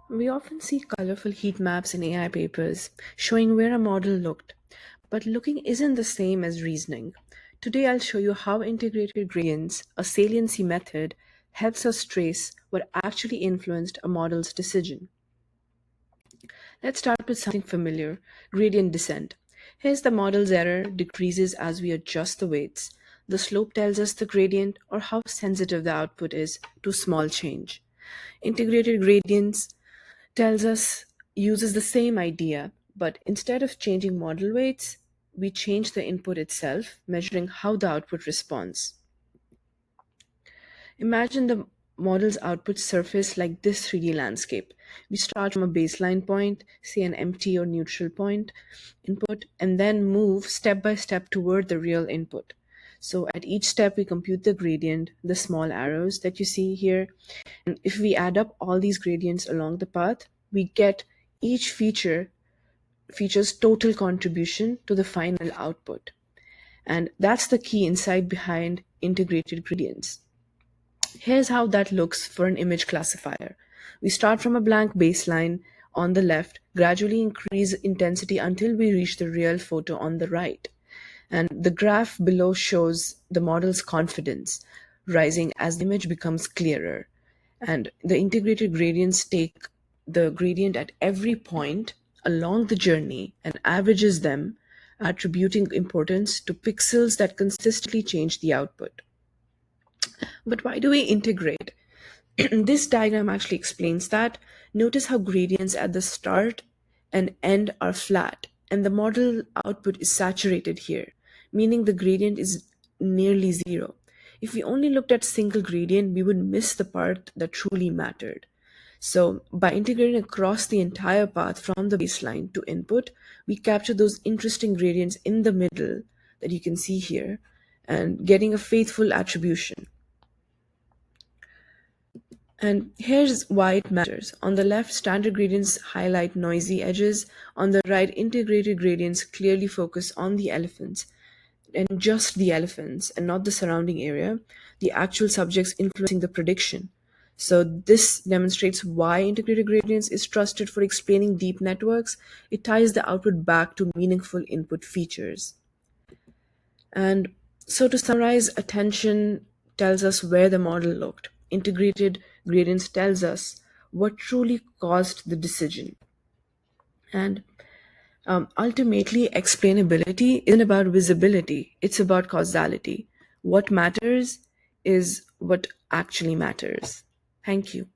We often see colorful heat maps in AI papers showing where a model looked, but looking isn't the same as reasoning. Today I'll show you how integrated gradients, a saliency method, helps us trace what actually influenced a model's decision. Let's start with something familiar, gradient descent. Here's the model's error decreases as we adjust the weights. The slope tells us the gradient or how sensitive the output is to small change. Integrated gradients tells us uses the same idea, but instead of changing model weights, we change the input itself, measuring how the output responds. Imagine the model's output surface like this 3D landscape. We start from a baseline point, say an empty or neutral point input, and then move step by step toward the real input. So at each step, we compute the gradient, the small arrows that you see here. And if we add up all these gradients along the path, we get each feature's total contribution to the final output. And that's the key insight behind integrated gradients. Here's how that looks for an image classifier. We start from a blank baseline on the left, gradually increase intensity until we reach the real photo on the right. And the graph below shows the model's confidence rising as the image becomes clearer. And the integrated gradients take the gradient at every point along the journey and averages them, attributing importance to pixels that consistently change the output. But why do we integrate? This diagram actually explains that. Notice how gradients at the start and end are flat, and the model output is saturated here, meaning the gradient is nearly zero. If we only looked at single gradient, we would miss the part that truly mattered. So by integrating across the entire path from the baseline to input, we capture those interesting gradients in the middle that you can see here and getting a faithful attribution. And here's why it matters. On the left, standard gradients highlight noisy edges. On the right, integrated gradients clearly focus on the elephants and just the elephants and not the surrounding area, the actual subjects influencing the prediction. So this demonstrates why integrated gradients is trusted for explaining deep networks. It ties the output back to meaningful input features. And so to summarize, attention tells us where the model looked. Integrated gradients tells us what truly caused the decision. And ultimately, explainability isn't about visibility, it's about causality. What matters is what actually matters. Thank you.